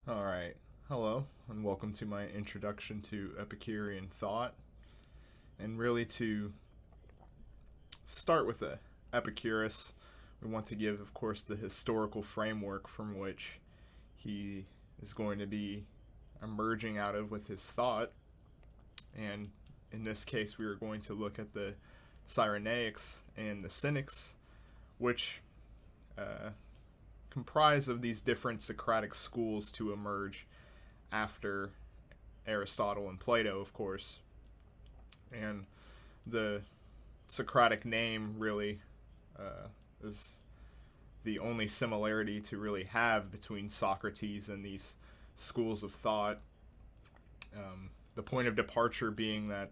All right. Hello, and welcome to my introduction to Epicurean thought. And really, to start with Epicurus, we want to give, of course, the historical framework from which he is going to be emerging out of with his thought. And in this case, we are going to look at the Cyrenaics and the Cynics, which uh, comprise of these different Socratic schools to emerge after Aristotle and Plato, of course. And the Socratic name really is the only similarity to really have between Socrates and these schools of thought. The point of departure being that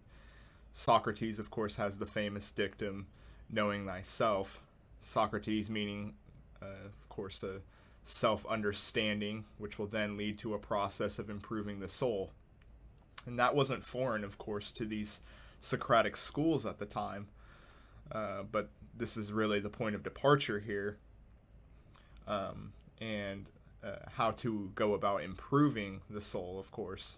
Socrates, of course, has the famous dictum, knowing thyself. Socrates meaning, of course, a self-understanding, which will then lead to a process of improving the soul. And that wasn't foreign, of course, to these Socratic schools at the time. But this is really the point of departure here, and how to go about improving the soul, of course.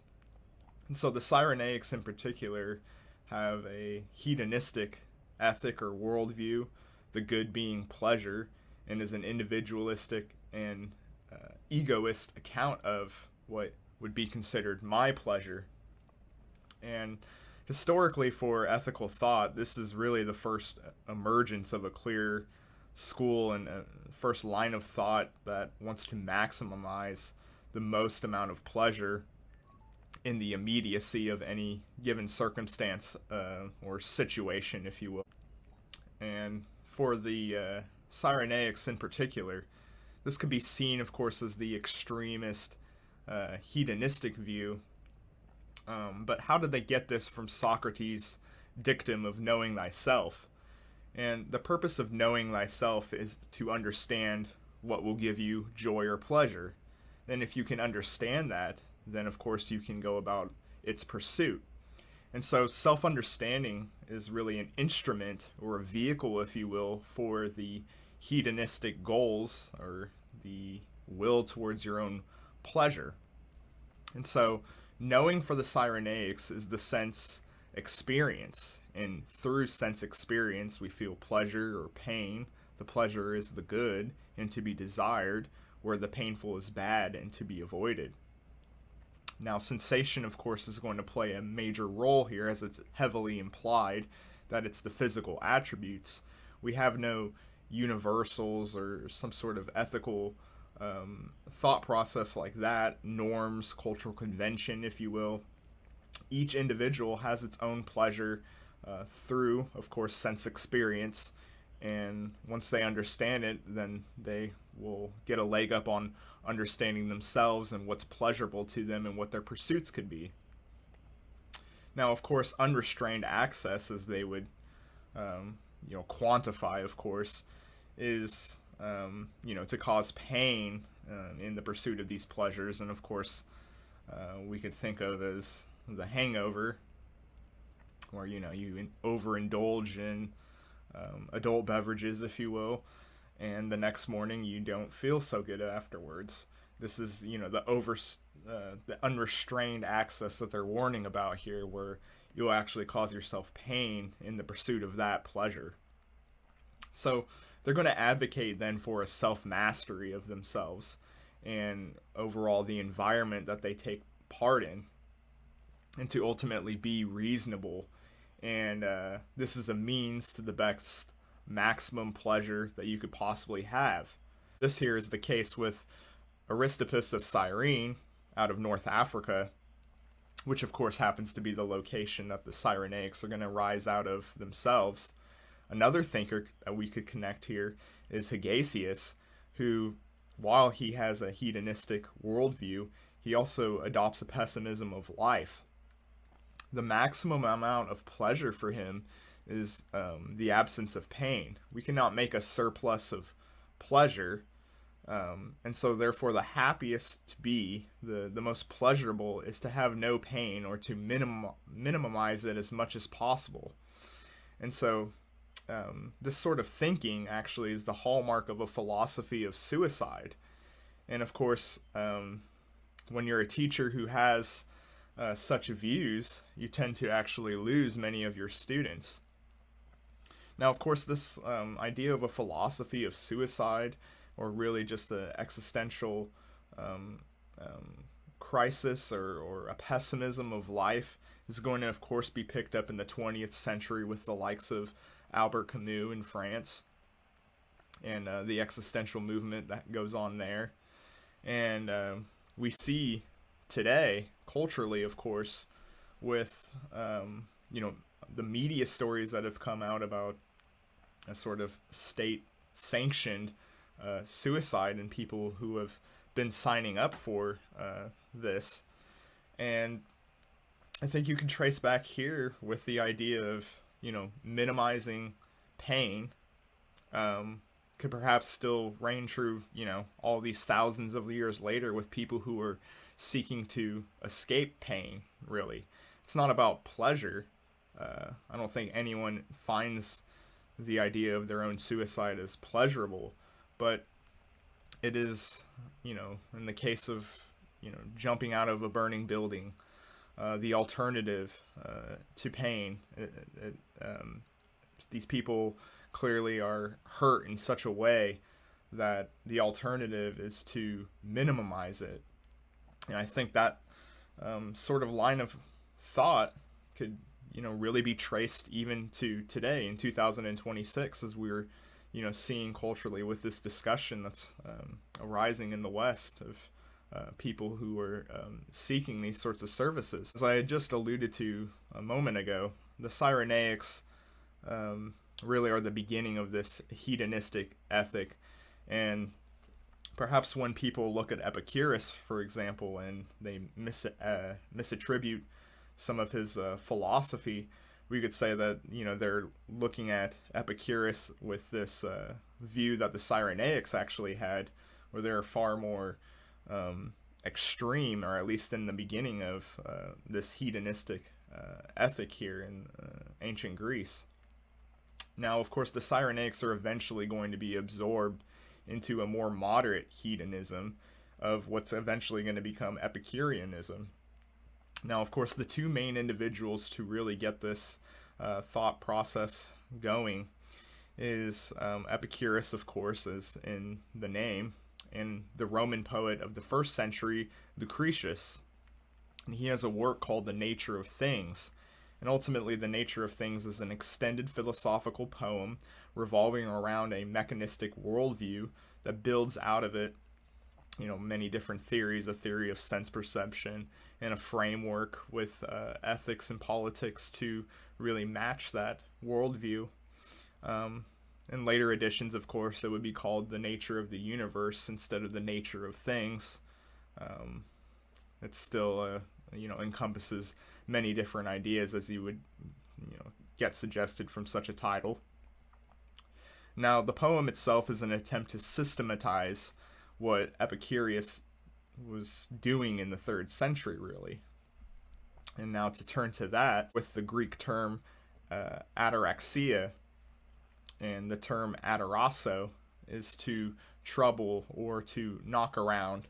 And so the Cyrenaics in particular have a hedonistic ethic or worldview, the good being pleasure, and is an individualistic and egoist account of what would be considered my pleasure. And historically, for ethical thought, this is really the first emergence of a clear school and first line of thought that wants to maximize the most amount of pleasure in the immediacy of any given circumstance or situation, if you will. And for the Cyrenaics in particular, this could be seen, of course, as the extremist hedonistic view. But how did they get this from Socrates' dictum of knowing thyself? And the purpose of knowing thyself is to understand what will give you joy or pleasure. And if you can understand that, then of course you can go about its pursuit. And so self-understanding is really an instrument or a vehicle, if you will, for the hedonistic goals or the will towards your own pleasure. And so knowing for the Cyrenaics is the sense experience. And through sense experience, we feel pleasure or pain. The pleasure is the good and to be desired, where the painful is bad and to be avoided. Now, sensation, of course, is going to play a major role here, as it's heavily implied that it's the physical attributes. We have no universals or some sort of ethical thought process like that, norms, cultural convention, if you will. Each individual has its own pleasure through, of course, sense experience. And once they understand it, then they will get a leg up on understanding themselves and what's pleasurable to them and what their pursuits could be. Now, of course, unrestrained access, as they would, quantify, of course, is, to cause pain in the pursuit of these pleasures. And of course, we could think of as the hangover, where, you overindulge in adult beverages, if you will, and the next morning you don't feel so good afterwards. This is, the unrestrained access that they're warning about here, where you'll actually cause yourself pain in the pursuit of that pleasure. So they're going to advocate then for a self-mastery of themselves and overall the environment that they take part in, and to ultimately be reasonable. And this is a means to the best maximum pleasure that you could possibly have. This here is the case with Aristippus of Cyrene out of North Africa, which of course happens to be the location that the Cyrenaics are going to rise out of themselves. Another thinker that we could connect here is Hegesias, who, while he has a hedonistic worldview, he also adopts a pessimism of life. The maximum amount of pleasure for him is the absence of pain. We cannot make a surplus of pleasure, and so therefore the happiest to be, the most pleasurable, is to have no pain, or to minimize it as much as possible. And so this sort of thinking actually is the hallmark of a philosophy of suicide. And of course, when you're a teacher who has such views, you tend to actually lose many of your students. Now, of course, this idea of a philosophy of suicide, or really just the existential crisis or a pessimism of life, is going to, of course, be picked up in the 20th century with the likes of Albert Camus in France, and the existential movement that goes on there. And we see today, culturally, of course, with the media stories that have come out about a sort of state-sanctioned suicide and people who have been signing up for this. And I think you can trace back here with the idea of, minimizing pain, could perhaps still reign true, all these thousands of years later with people who are seeking to escape pain, really. It's not about pleasure. I don't think anyone finds the idea of their own suicide as pleasurable, but it is, in the case of, jumping out of a burning building, the alternative to pain. These people clearly are hurt in such a way that the alternative is to minimize it. And I think that sort of line of thought could, really be traced even to today in 2026, as we're, seeing culturally with this discussion that's arising in the West of people who are seeking these sorts of services. As I had just alluded to a moment ago, the Cyrenaics really are the beginning of this hedonistic ethic. And perhaps when people look at Epicurus, for example, and they misattribute some of his philosophy, we could say that, they're looking at Epicurus with this view that the Cyrenaics actually had, where they're far more extreme, or at least in the beginning of this hedonistic ethic here in ancient Greece. Now, of course, the Cyrenaics are eventually going to be absorbed into a more moderate hedonism of what's eventually going to become Epicureanism. Now, of course, the two main individuals to really get this thought process going is Epicurus, of course, as in the name, and the Roman poet of the 1st century, Lucretius. And he has a work called The Nature of Things. And ultimately, The Nature of Things is an extended philosophical poem revolving around a mechanistic worldview that builds out of it, many different theories, a theory of sense perception, and a framework with ethics and politics to really match that worldview. In later editions, of course, it would be called The Nature of the Universe instead of The Nature of Things. It still, encompasses many different ideas, as you would, get suggested from such a title. Now, the poem itself is an attempt to systematize what Epicurus was doing in the 3rd century, really. And now to turn to that, with the Greek term ataraxia, and the term atarasso is to trouble or to knock around.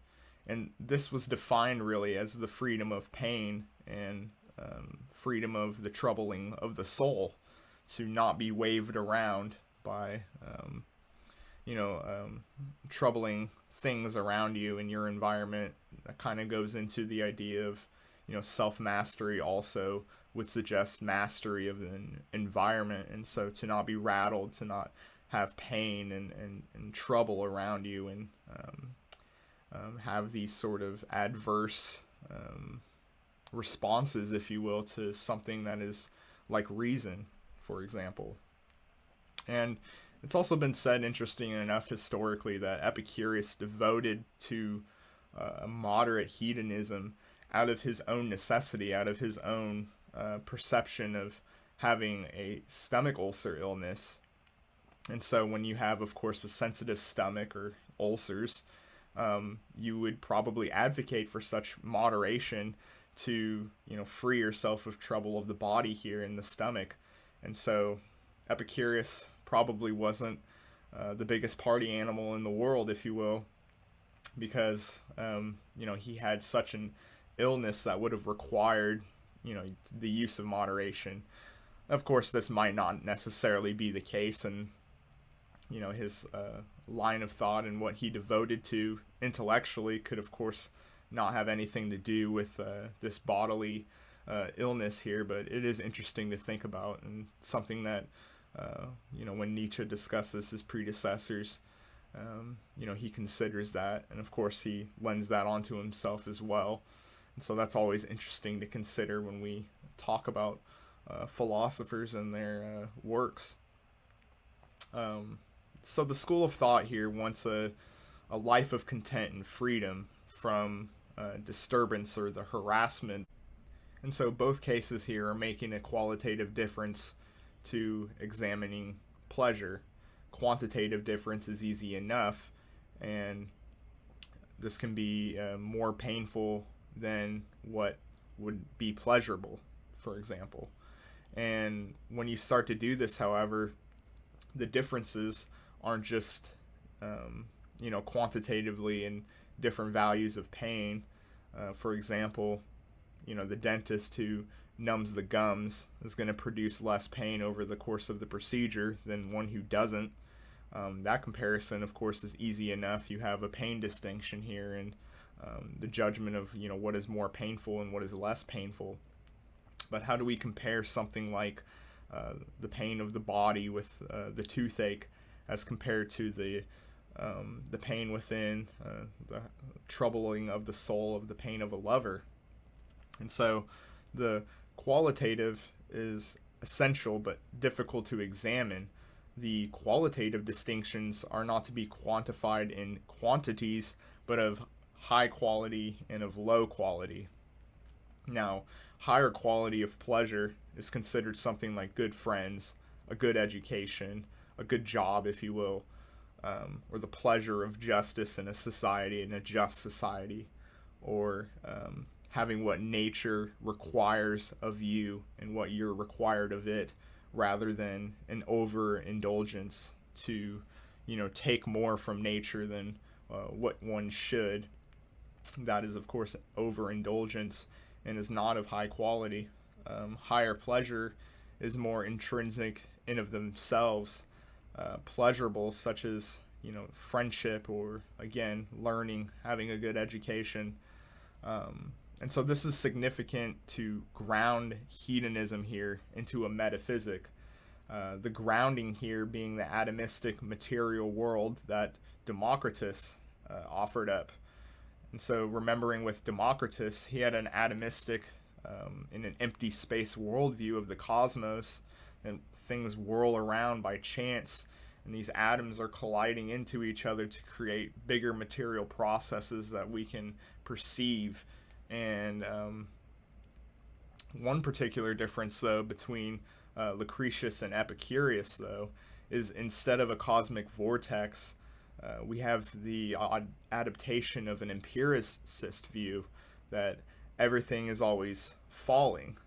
And this was defined really as the freedom of pain and freedom of the troubling of the soul, to not be waved around by, troubling things around you in your environment. That kind of goes into the idea of, self-mastery also would suggest mastery of an environment. And so to not be rattled, to not have pain and trouble around you, and have these sort of adverse responses, if you will, to something that is like reason, for example. And it's also been said, interesting enough, historically, that Epicurus devoted to a moderate hedonism out of his own necessity, out of his own perception of having a stomach ulcer illness. And so when you have, of course, a sensitive stomach or ulcers, you would probably advocate for such moderation to, free yourself of trouble of the body here in the stomach. And so Epicurus probably wasn't the biggest party animal in the world, if you will, because he had such an illness that would have required the use of moderation. Of course, this might not necessarily be the case, and his line of thought and what he devoted to intellectually could, of course, not have anything to do with this bodily illness here, but it is interesting to think about, and something that when Nietzsche discusses his predecessors, he considers that, and of course he lends that onto himself as well. And so that's always interesting to consider when we talk about philosophers and their works. So the school of thought here wants a life of content and freedom from disturbance or the harassment. And so both cases here are making a qualitative difference to examining pleasure. Quantitative difference is easy enough, and this can be more painful than what would be pleasurable, for example. And when you start to do this, however, the differences aren't just quantitatively in different values of pain. For example, the dentist who numbs the gums is going to produce less pain over the course of the procedure than one who doesn't. That comparison, of course, is easy enough. You have a pain distinction here, and the judgment of what is more painful and what is less painful. But how do we compare something like the pain of the body with the toothache as compared to the pain within, the troubling of the soul of the pain of a lover? And so the qualitative is essential but difficult to examine. The qualitative distinctions are not to be quantified in quantities, but of high quality and of low quality. Now, higher quality of pleasure is considered something like good friends, a good education, a good job, if you will, or the pleasure of justice in a society, in a just society, or having what nature requires of you and what you're required of it, rather than an overindulgence to, take more from nature than what one should. That is, of course, overindulgence and is not of high quality. Higher pleasure is more intrinsic in of themselves, pleasurable, such as friendship, or again learning, having a good education. And so this is significant to ground hedonism here into a metaphysic. The grounding here being the atomistic material world that Democritus offered up. And so remembering with Democritus, he had an atomistic, in an empty space worldview of the cosmos, and things whirl around by chance, and these atoms are colliding into each other to create bigger material processes that we can perceive. And one particular difference, though, between Lucretius and Epicurus, though, is instead of a cosmic vortex, we have the adaptation of an empiricist view that everything is always falling.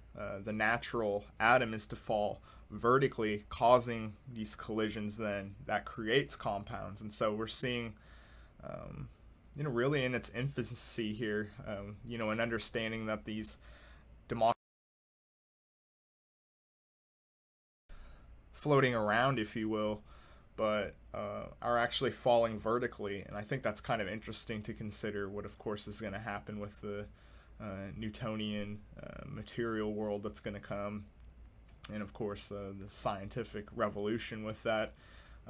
The natural atom is to fall vertically, causing these collisions then that creates compounds. And so we're seeing really in its infancy here, an understanding that these floating around, if you will, but are actually falling vertically. And I think that's kind of interesting to consider what, of course, is going to happen with the Newtonian material world that's going to come. And, of course, the scientific revolution with that.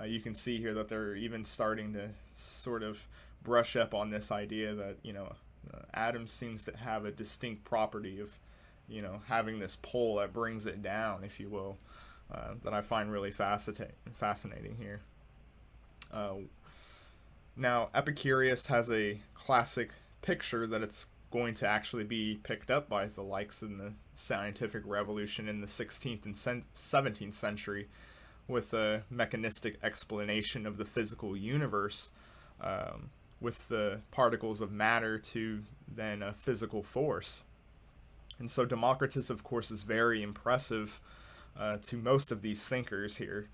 You can see here that they're even starting to sort of brush up on this idea that, atom seems to have a distinct property of, having this pull that brings it down, if you will, that I find really fascinating here. Now, Epicurus has a classic picture that it's going to actually be picked up by the likes in the scientific revolution in the 16th and 17th century, with a mechanistic explanation of the physical universe, with the particles of matter to then a physical force. And so Democritus, of course, is very impressive to most of these thinkers here,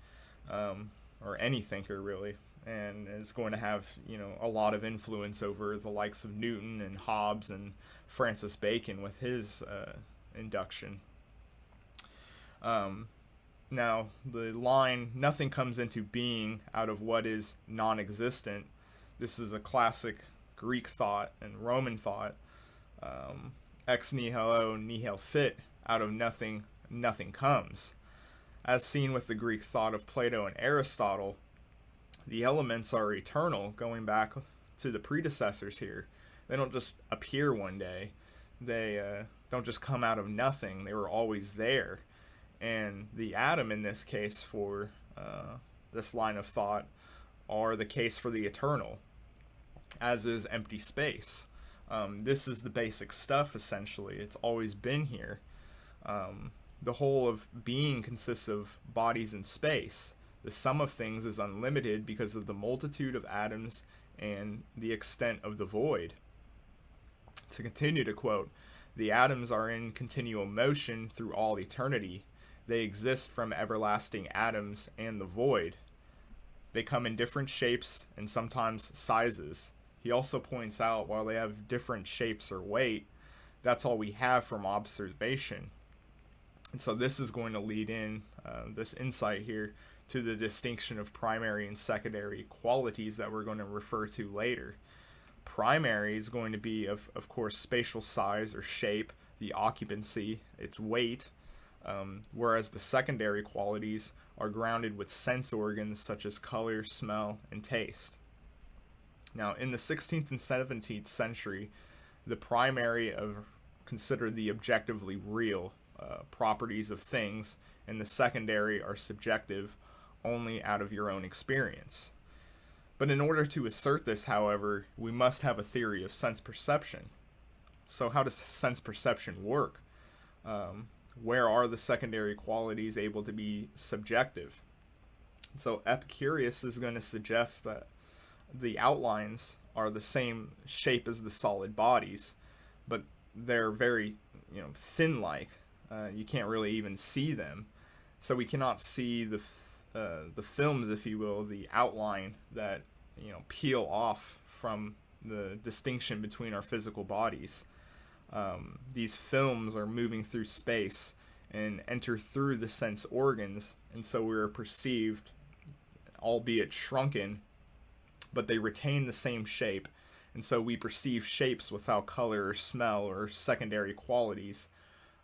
or any thinker really. and is going to have, a lot of influence over the likes of Newton and Hobbes and Francis Bacon with his induction. Now, the line, "nothing comes into being out of what is non-existent," this is a classic Greek thought and Roman thought. Ex nihilo nihil fit, out of nothing, nothing comes. As seen with the Greek thought of Plato and Aristotle, the elements are eternal, going back to the predecessors here. They don't just appear one day. They don't just come out of nothing. They were always there. And the atom in this case for this line of thought are the case for the eternal, as is empty space. This is the basic stuff, essentially. It's always been here. The whole of being consists of bodies in space. The sum of things is unlimited because of the multitude of atoms and the extent of the void. To continue to quote, "The atoms are in continual motion through all eternity. They exist from everlasting atoms and the void. They come in different shapes and sometimes sizes." He also points out, while they have different shapes or weight, that's all we have from observation. And so this is going to lead in, this insight here, to the distinction of primary and secondary qualities that we're going to refer to later. Primary is going to be, of course, spatial size or shape, the occupancy, its weight, whereas the secondary qualities are grounded with sense organs such as color, smell, and taste. Now, in the 16th and 17th century, the primary are considered the objectively real properties of things, and the secondary are subjective, only out of your own experience. But in order to assert this, however, we must have a theory of sense perception. So how does sense perception work? Where are the secondary qualities able to be subjective? So Epicurus is going to suggest that the outlines are the same shape as the solid bodies, but they're very, thin-like. You can't really even see them. So we cannot see the films, if you will, the outline that, peel off from the distinction between our physical bodies. These films are moving through space and enter through the sense organs, and so we are perceived, albeit shrunken, but they retain the same shape, and so we perceive shapes without color or smell or secondary qualities.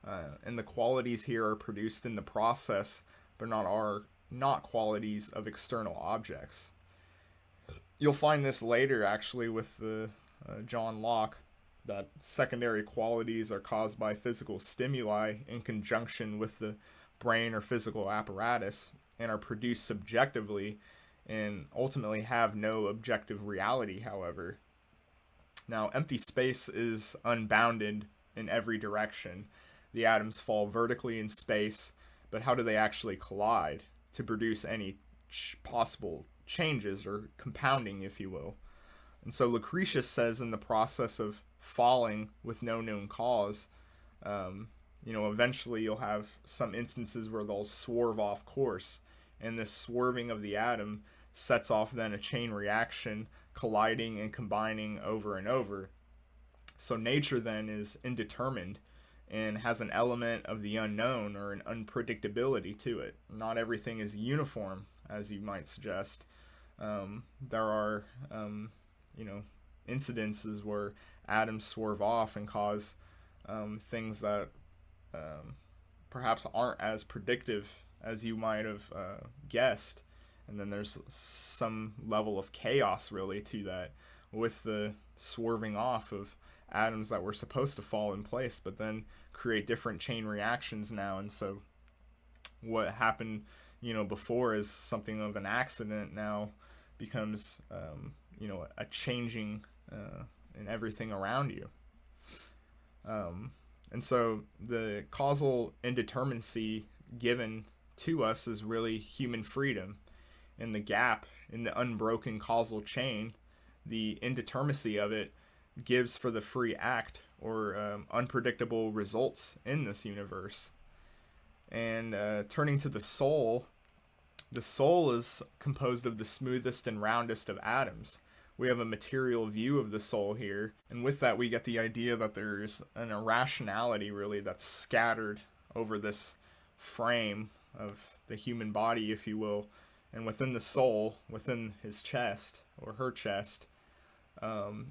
And the qualities here are produced in the process, but not qualities of external objects. You'll find this later, actually, with the John Locke, that secondary qualities are caused by physical stimuli in conjunction with the brain or physical apparatus, and are produced subjectively and ultimately have no objective reality, however. Now, empty space is unbounded in every direction. The atoms fall vertically in space, but how do they actually collide to produce any possible changes or compounding, if you will? And so Lucretius says, in the process of falling with no known cause, eventually you'll have some instances where they'll swerve off course, and this swerving of the atom sets off then a chain reaction, colliding and combining over and over. So nature then is indeterminate and has an element of the unknown or an unpredictability to it. Not everything is uniform, as you might suggest. There are, incidences where atoms swerve off and cause things that perhaps aren't as predictive as you might have guessed. And then there's some level of chaos, really, to that, with the swerving off of atoms that were supposed to fall in place, but then create different chain reactions now. And so what happened, before is something of an accident now becomes, a changing in everything around you. And so the causal indeterminacy given to us is really human freedom. And the gap in the unbroken causal chain, the indeterminacy of it, gives for the free act or unpredictable results in this universe. And turning to the soul, The soul is composed of the smoothest and roundest of atoms. We have a material view of the soul here, and with that we get the idea that there's an irrationality really that's scattered over this frame of the human body, if you will, and within the soul, within his chest or her chest,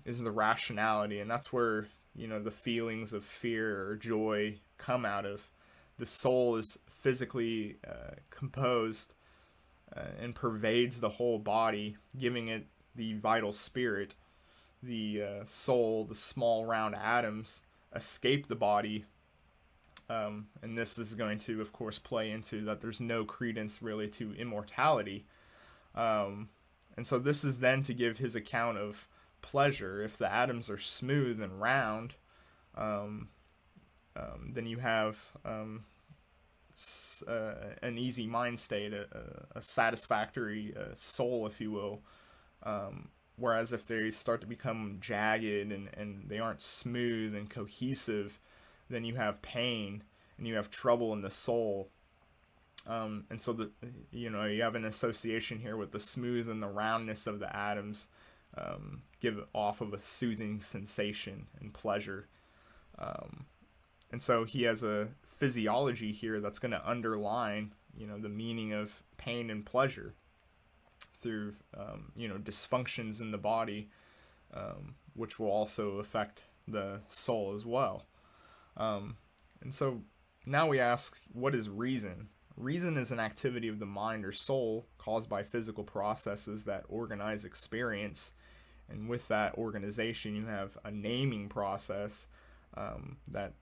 is the rationality, and that's where the feelings of fear or joy come out of. The soul is physically composed and pervades the whole body, giving it the vital spirit. The soul, the small round atoms, escape the body, and this is going to, of course, play into that there's no credence really to immortality. And so this is then to give his account of pleasure. If the atoms are smooth and round, then you have an easy mind state, a satisfactory soul, if you will. Whereas if they start to become jagged and they aren't smooth and cohesive, then you have pain and you have trouble in the soul. And so you have an association here with the smooth and the roundness of the atoms give off of a soothing sensation and pleasure. And so he has a physiology here that's going to underline, the meaning of pain and pleasure through, dysfunctions in the body, which will also affect the soul as well. And so now we ask, what is reason? Reason is an activity of the mind or soul caused by physical processes that organize experience. And with that organization, you have a naming process that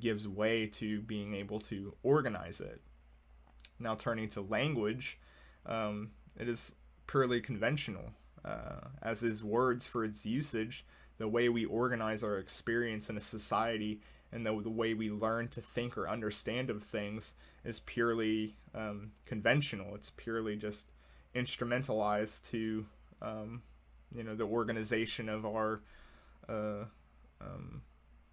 gives way to being able to organize it. Now turning to language, it is purely conventional, as is words for its usage. The way we organize our experience in a society and the way we learn to think or understand of things is purely conventional. It's purely just instrumentalized to the organization of our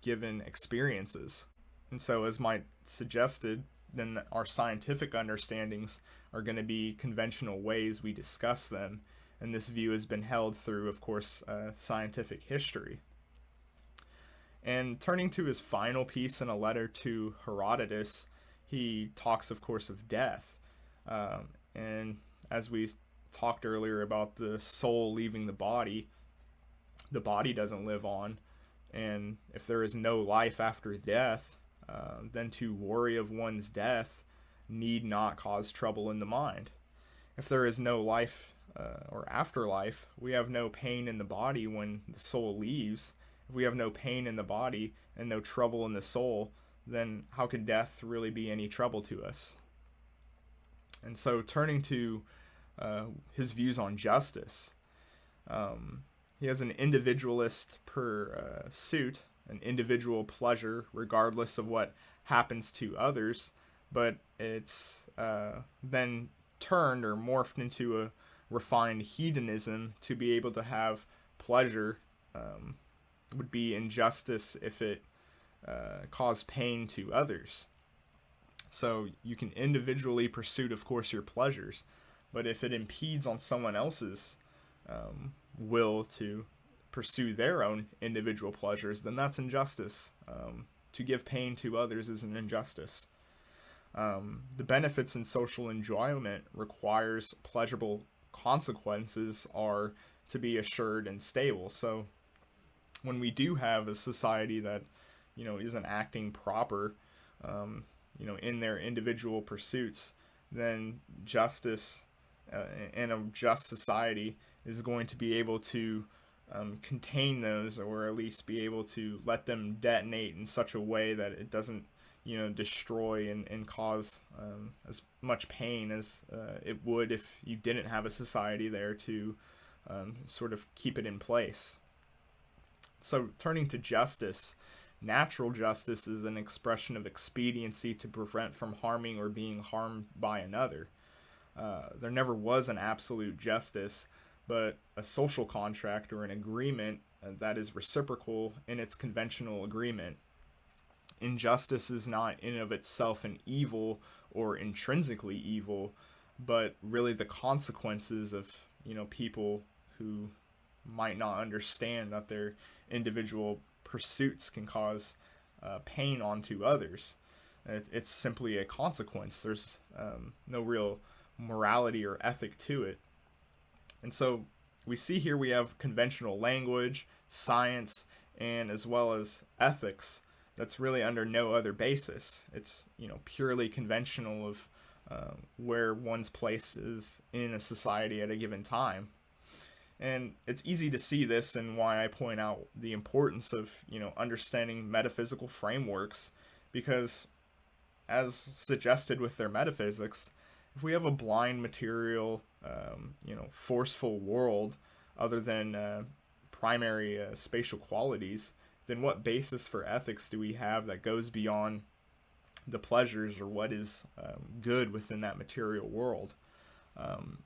given experiences. And so, as Mike suggested, then our scientific understandings are going to be conventional ways we discuss them, and this view has been held through, of course, scientific history. And turning to his final piece in a letter to Herodotus, he talks, of course, of death. And as we talked earlier about the soul leaving the body doesn't live on. And if there is no life after death, then to worry of one's death need not cause trouble in the mind. If there is no life or afterlife, we have no pain in the body when the soul leaves. If we have no pain in the body and no trouble in the soul, then how could death really be any trouble to us? And so turning to his views on justice, he has an individualist pursuit, an individual pleasure, regardless of what happens to others, but it's then turned or morphed into a refined hedonism to be able to have pleasure. Would be injustice if it caused pain to others. So you can individually pursue, of course, your pleasures, but if it impedes on someone else's will to pursue their own individual pleasures, then that's injustice. To give pain to others is an injustice. The benefits in social enjoyment requires pleasurable consequences are to be assured and stable. So when we do have a society that isn't acting proper in their individual pursuits, then justice and a just society is going to be able to contain those, or at least be able to let them detonate in such a way that it doesn't destroy and cause as much pain as it would if you didn't have a society there to sort of keep it in place. So turning to justice, natural justice is an expression of expediency to prevent from harming or being harmed by another. There never was an absolute justice, but a social contract or an agreement that is reciprocal in its conventional agreement. Injustice is not in of itself an evil or intrinsically evil, but really the consequences of, people who might not understand that their individual pursuits can cause pain onto others. It's simply a consequence. There's no real morality or ethic to it. And so we see here we have conventional language, science, and as well as ethics that's really under no other basis. It's, purely conventional of where one's place is in a society at a given time. And it's easy to see this and why I point out the importance of, understanding metaphysical frameworks, because as suggested with their metaphysics, if we have a blind material, forceful world other than primary spatial qualities, then what basis for ethics do we have that goes beyond the pleasures or what is good within that material world?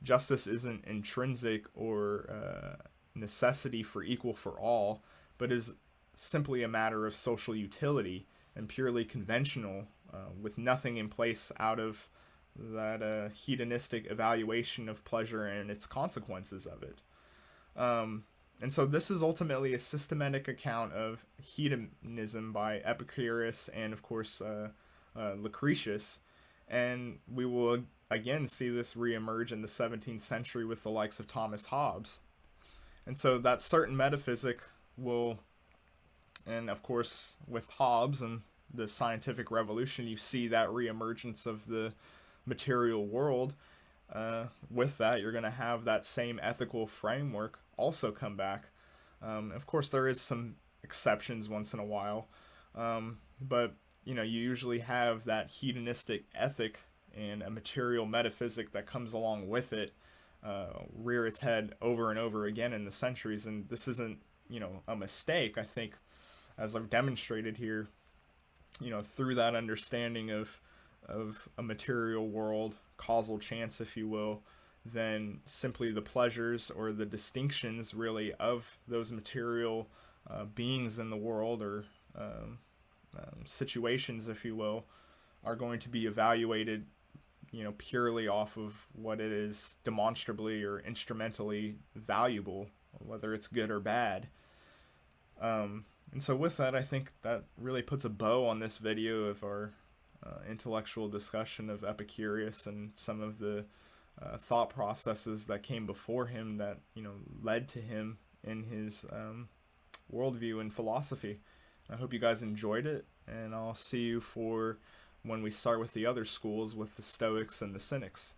Justice isn't intrinsic or necessity for equal for all, but is simply a matter of social utility and purely conventional, with nothing in place out of that hedonistic evaluation of pleasure and its consequences of it. And so this is ultimately a systematic account of hedonism by Epicurus and, of course, Lucretius. And we will again see this reemerge in the 17th century with the likes of Thomas Hobbes. And so that certain metaphysic will, and of course with Hobbes and the scientific revolution, you see that reemergence of the material world. With that, you're going to have that same ethical framework also come back. Of course, there is some exceptions once in a while, but you usually have that hedonistic ethic and a material metaphysic that comes along with it rear its head over and over again in the centuries. And this isn't, a mistake. I think, as I've demonstrated here, through that understanding of a material world, causal chance, if you will, then simply the pleasures or the distinctions really of those material beings in the world, or situations, if you will, are going to be evaluated, purely off of what it is demonstrably or instrumentally valuable, whether it's good or bad. And so with that, I think that really puts a bow on this video of our intellectual discussion of Epicurus and some of the thought processes that came before him that, led to him in his worldview and philosophy. I hope you guys enjoyed it, and I'll see you for when we start with the other schools with the Stoics and the Cynics.